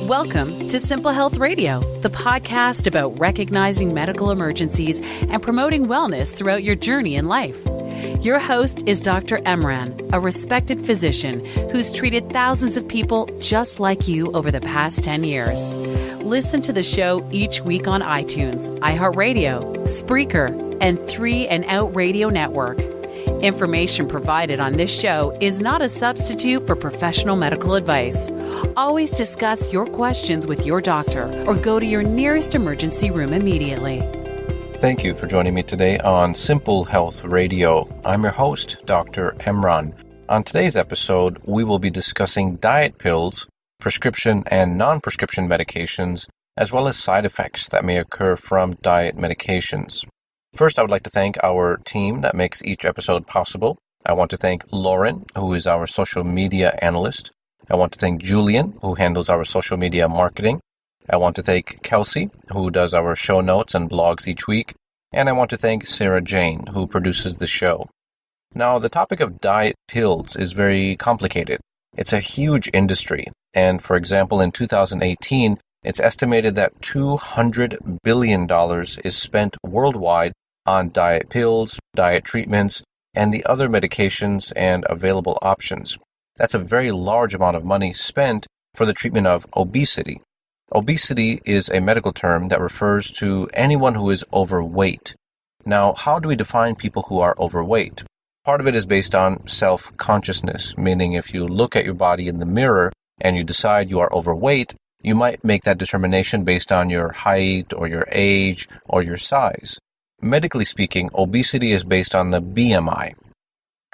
Welcome to Simple Health Radio, the podcast about recognizing medical emergencies and promoting wellness throughout your journey in life. Your host is Dr. Emran, a respected physician who's treated thousands of people just like you over the past 10 years. Listen to the show each week on iTunes, iHeartRadio, Spreaker, and 3 and Out Radio Network. Information provided on this show is not a substitute for professional medical advice. Always discuss your questions with your doctor or go to your nearest emergency room immediately. Thank you for joining me today on Simple Health Radio. I'm your host, Dr. Emran. On today's episode, we will be discussing diet pills, prescription and non-prescription medications, as well as side effects that may occur from diet medications. First, I would like to thank our team that makes each episode possible. I want to thank Lauren, who is our social media analyst. I want to thank Julian, who handles our social media marketing. I want to thank Kelsey, who does our show notes and blogs each week. And I want to thank Sarah Jane, who produces the show. Now, the topic of diet pills is very complicated. It's a huge industry. And for example, in 2018, it's estimated that $200 billion is spent worldwide on diet pills, diet treatments, and the other medications and available options. That's a very large amount of money spent for the treatment of obesity. Obesity is a medical term that refers to anyone who is overweight. Now, how do we define people who are overweight? Part of it is based on self-consciousness, meaning if you look at your body in the mirror and you decide you are overweight, you might make that determination based on your height or your age or your size. Medically speaking, obesity is based on the BMI.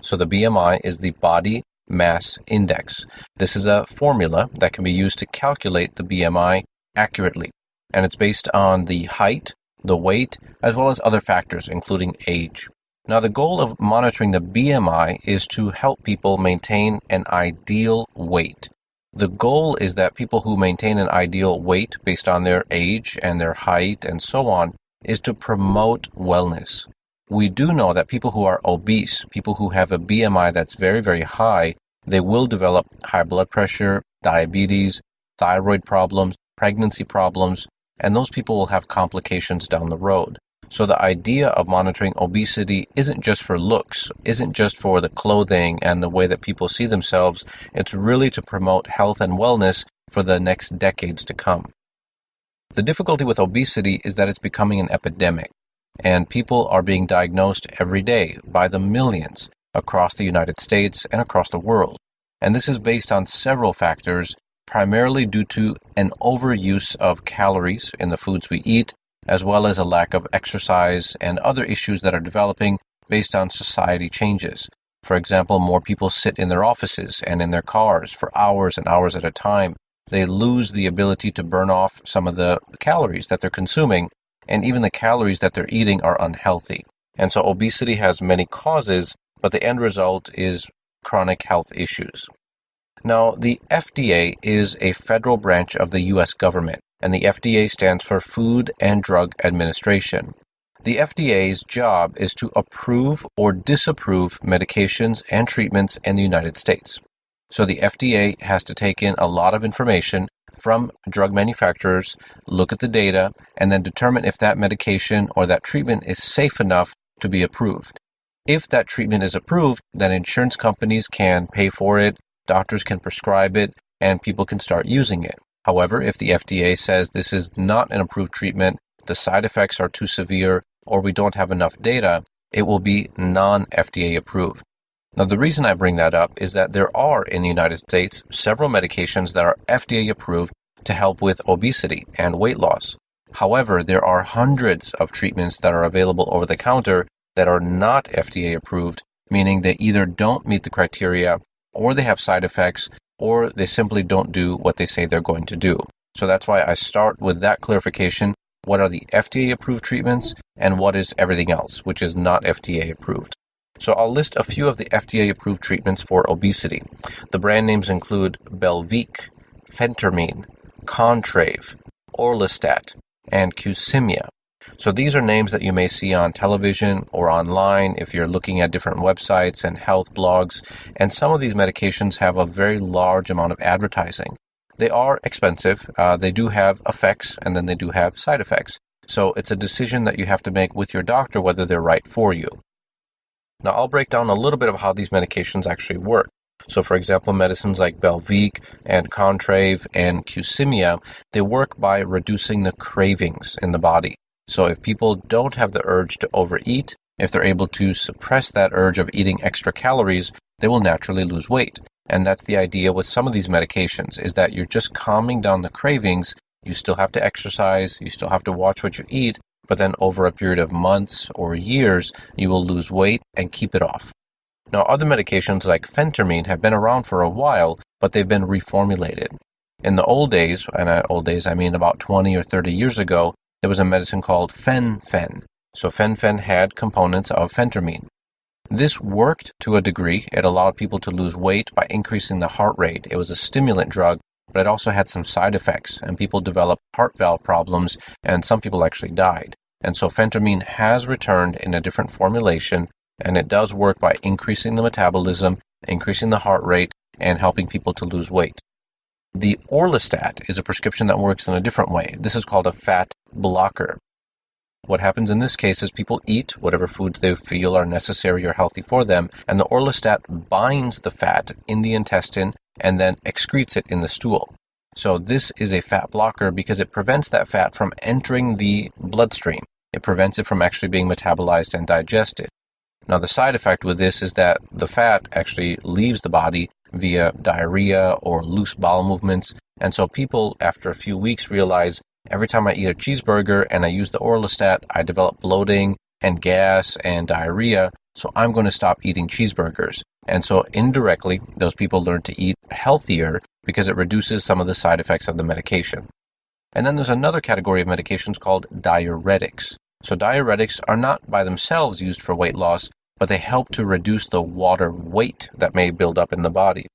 So the BMI is the body mass index. This is a formula that can be used to calculate the BMI accurately. And it's based on the height, the weight, as well as other factors, including age. Now, the goal of monitoring the BMI is to help people maintain an ideal weight. The goal is that people who maintain an ideal weight based on their age and their height and so on is to promote wellness. We do know that people who are obese, people who have a BMI that's very, very high, they will develop high blood pressure, diabetes, thyroid problems, pregnancy problems, and those people will have complications down the road. So the idea of monitoring obesity isn't just for looks, isn't just for the clothing and the way that people see themselves. It's really to promote health and wellness for the next decades to come. The difficulty with obesity is that it's becoming an epidemic, and people are being diagnosed every day by the millions across the United States and across the world. And this is based on several factors, primarily due to an overuse of calories in the foods we eat, as well as a lack of exercise and other issues that are developing based on society changes. For example, more people sit in their offices and in their cars for hours and hours at a time. They lose the ability to burn off some of the calories that they're consuming, and even the calories that they're eating are unhealthy. And so obesity has many causes, but the end result is chronic health issues. Now, the FDA is a federal branch of the U.S. government, and the FDA stands for Food and Drug Administration. The FDA's job is to approve or disapprove medications and treatments in the United States. So the FDA has to take in a lot of information from drug manufacturers, look at the data, and then determine if that medication or that treatment is safe enough to be approved. If that treatment is approved, then insurance companies can pay for it, doctors can prescribe it, and people can start using it. However, if the FDA says this is not an approved treatment, the side effects are too severe, or we don't have enough data, it will be non-FDA approved. Now, the reason I bring that up is that there are, in the United States, several medications that are FDA approved to help with obesity and weight loss. However, there are hundreds of treatments that are available over the counter that are not FDA approved, meaning they either don't meet the criteria, or they have side effects, or they simply don't do what they say they're going to do. So that's why I start with that clarification. What are the FDA approved treatments, and what is everything else, which is not FDA approved? So I'll list a few of the FDA-approved treatments for obesity. The brand names include Belviq, Phentermine, Contrave, Orlistat, and Qsymia. So these are names that you may see on television or online if you're looking at different websites and health blogs. And some of these medications have a very large amount of advertising. They are expensive. They do have effects, and then they do have side effects. So it's a decision that you have to make with your doctor whether they're right for you. Now, I'll break down a little bit of how these medications actually work. So, for example, medicines like Belviq and Contrave and Qsymia, they work by reducing the cravings in the body. So if people don't have the urge to overeat, if they're able to suppress that urge of eating extra calories, they will naturally lose weight. And that's the idea with some of these medications, is that you're just calming down the cravings. You still have to exercise, you still have to watch what you eat, but then over a period of months or years, you will lose weight and keep it off. Now, other medications like phentermine have been around for a while, but they've been reformulated. In the old days, and at old days I mean about 20 or 30 years ago, there was a medicine called fen-phen. So fen-phen had components of phentermine. This worked to a degree. It allowed people to lose weight by increasing the heart rate. It was a stimulant drug, but it also had some side effects, and people developed heart valve problems, and some people actually died. And so phentermine has returned in a different formulation, and it does work by increasing the metabolism, increasing the heart rate, and helping people to lose weight. The orlistat is a prescription that works in a different way. This is called a fat blocker. What happens in this case is people eat whatever foods they feel are necessary or healthy for them, and the orlistat binds the fat in the intestine and then excretes it in the stool. So this is a fat blocker because it prevents that fat from entering the bloodstream. It prevents it from actually being metabolized and digested. Now, the side effect with this is that the fat actually leaves the body via diarrhea or loose bowel movements, and so people, after a few weeks, realize every time I eat a cheeseburger and I use the orlistat, I develop bloating and gas and diarrhea, so I'm going to stop eating cheeseburgers. And so indirectly, those people learn to eat healthier because it reduces some of the side effects of the medication. And then there's another category of medications called diuretics. So diuretics are not by themselves used for weight loss, but they help to reduce the water weight that may build up in the body.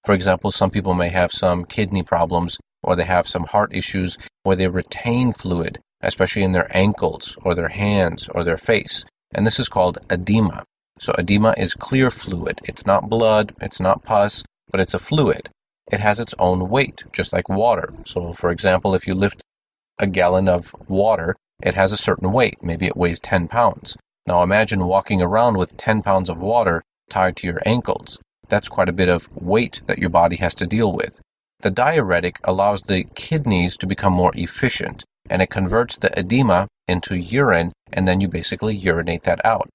For example, some people may have some kidney problems, or they have some heart issues where they retain fluid, especially in their ankles or their hands or their face. And this is called edema. So edema is clear fluid. It's not blood, it's not pus, but it's a fluid. It has its own weight, just like water. So, for example, if you lift a gallon of water, it has a certain weight. Maybe it weighs 10 pounds. Now imagine walking around with 10 pounds of water tied to your ankles. That's quite a bit of weight that your body has to deal with. The diuretic allows the kidneys to become more efficient, and it converts the edema into urine, and then you basically urinate that out.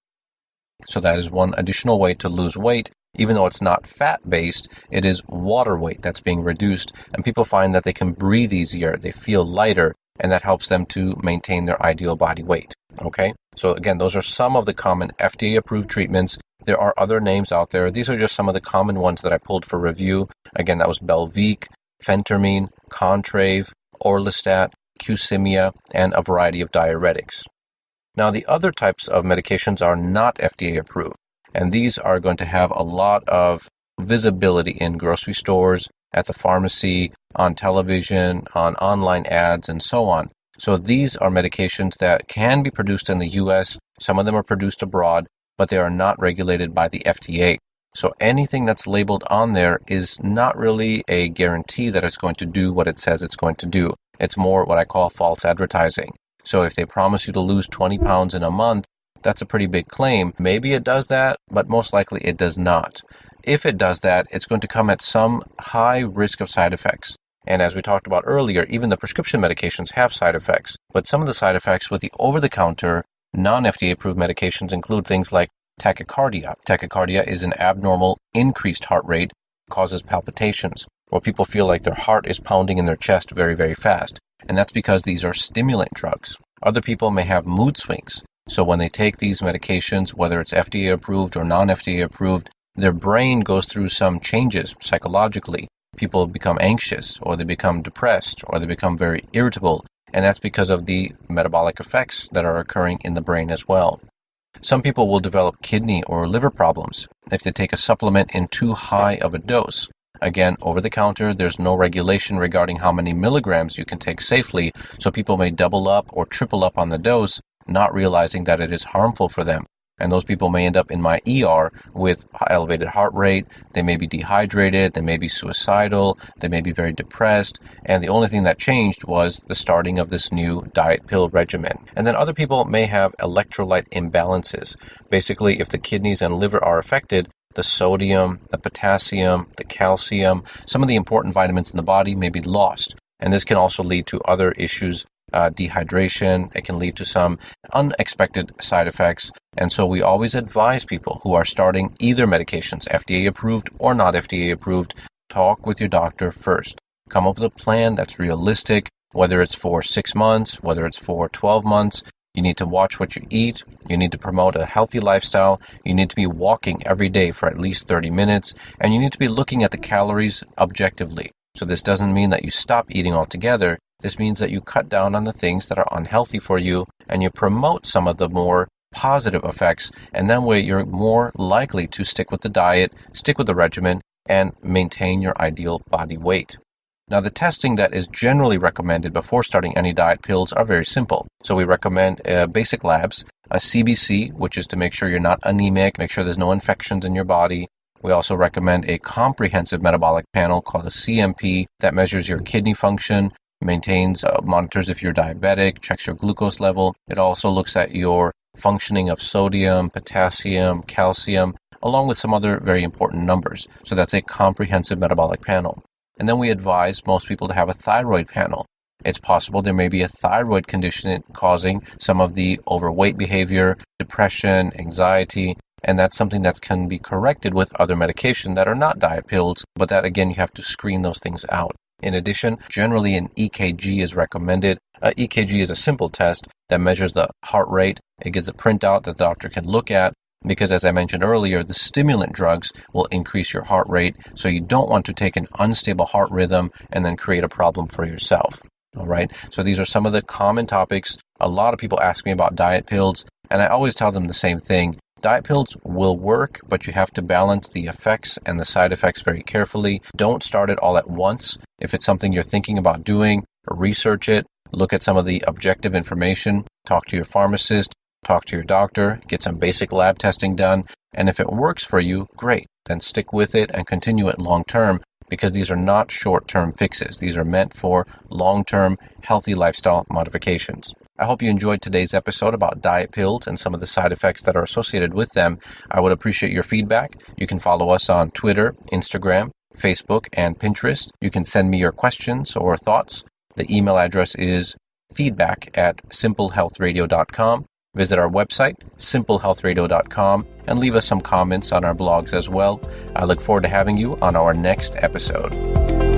So that is one additional way to lose weight. Even though it's not fat-based, it is water weight that's being reduced, and people find that they can breathe easier, they feel lighter, and that helps them to maintain their ideal body weight. Okay? So again, those are some of the common FDA-approved treatments. There are other names out there. These are just some of the common ones that I pulled for review. Again, that was Belviq, phentermine, Contrave, orlistat, Qsymia, and a variety of diuretics. Now, the other types of medications are not FDA approved, and these are going to have a lot of visibility in grocery stores, at the pharmacy, on television, on online ads, and so on. So these are medications that can be produced in the U.S. Some of them are produced abroad, but they are not regulated by the FDA. So anything that's labeled on there is not really a guarantee that it's going to do what it says it's going to do. It's more what I call false advertising. So if they promise you to lose 20 pounds in a month, that's a pretty big claim. Maybe it does that, but most likely it does not. If it does that, it's going to come at some high risk of side effects. And as we talked about earlier, even the prescription medications have side effects. But some of the side effects with the over-the-counter, non-FDA approved medications include things like tachycardia. Tachycardia is an abnormal increased heart rate, causes palpitations, where people feel like their heart is pounding in their chest very, very fast. And that's because these are stimulant drugs. Other people may have mood swings. So when they take these medications, whether it's FDA approved or non-FDA approved, their brain goes through some changes psychologically. People become anxious, or they become depressed, or they become very irritable. And that's because of the metabolic effects that are occurring in the brain as well. Some people will develop kidney or liver problems if they take a supplement in too high of a dose. Again, over the counter, there's no regulation regarding how many milligrams you can take safely, so people may double up or triple up on the dose, not realizing that it is harmful for them. And those people may end up in my ER with elevated heart rate. They may be dehydrated. They may be suicidal. They may be very depressed. And the only thing that changed was the starting of this new diet pill regimen. And then other people may have electrolyte imbalances. Basically, if the kidneys and liver are affected, the sodium, the potassium, the calcium, some of the important vitamins in the body may be lost. And this can also lead to other issues, dehydration. It can lead to some unexpected side effects. And so we always advise people who are starting either medications, FDA approved or not FDA approved, talk with your doctor first. Come up with a plan that's realistic, whether it's for 6 months, whether it's for 12 months. You need to watch what you eat. You need to promote a healthy lifestyle. You need to be walking every day for at least 30 minutes. And you need to be looking at the calories objectively. So this doesn't mean that you stop eating altogether. This means that you cut down on the things that are unhealthy for you and you promote some of the more positive effects. And that way you're more likely to stick with the diet, stick with the regimen, and maintain your ideal body weight. Now, the testing that is generally recommended before starting any diet pills are very simple. So we recommend basic labs, a CBC, which is to make sure you're not anemic, make sure there's no infections in your body. We also recommend a comprehensive metabolic panel called a CMP that measures your kidney function, monitors if you're diabetic, checks your glucose level. It also looks at your functioning of sodium, potassium, calcium, along with some other very important numbers. So that's a comprehensive metabolic panel. And then we advise most people to have a thyroid panel. It's possible there may be a thyroid condition causing some of the overweight behavior, depression, anxiety, and that's something that can be corrected with other medication that are not diet pills, but that again, you have to screen those things out. In addition, generally an EKG is recommended. EKG is a simple test that measures the heart rate. It gives a printout that the doctor can look at. Because as I mentioned earlier, the stimulant drugs will increase your heart rate, so you don't want to take an unstable heart rhythm and then create a problem for yourself. All right. So these are some of the common topics. A lot of people ask me about diet pills, and I always tell them the same thing. Diet pills will work, but you have to balance the effects and the side effects very carefully. Don't start it all at once. If it's something you're thinking about doing, research it, look at some of the objective information, talk to your pharmacist, talk to your doctor, get some basic lab testing done, and if it works for you, great. Then stick with it and continue it long term, because these are not short-term fixes. These are meant for long-term, healthy lifestyle modifications. I hope you enjoyed today's episode about diet pills and some of the side effects that are associated with them. I would appreciate your feedback. You can follow us on Twitter, Instagram, Facebook, and Pinterest. You can send me your questions or thoughts. The email address is feedback@simplehealthradio.com. Visit our website, simplehealthradio.com, and leave us some comments on our blogs as well. I look forward to having you on our next episode.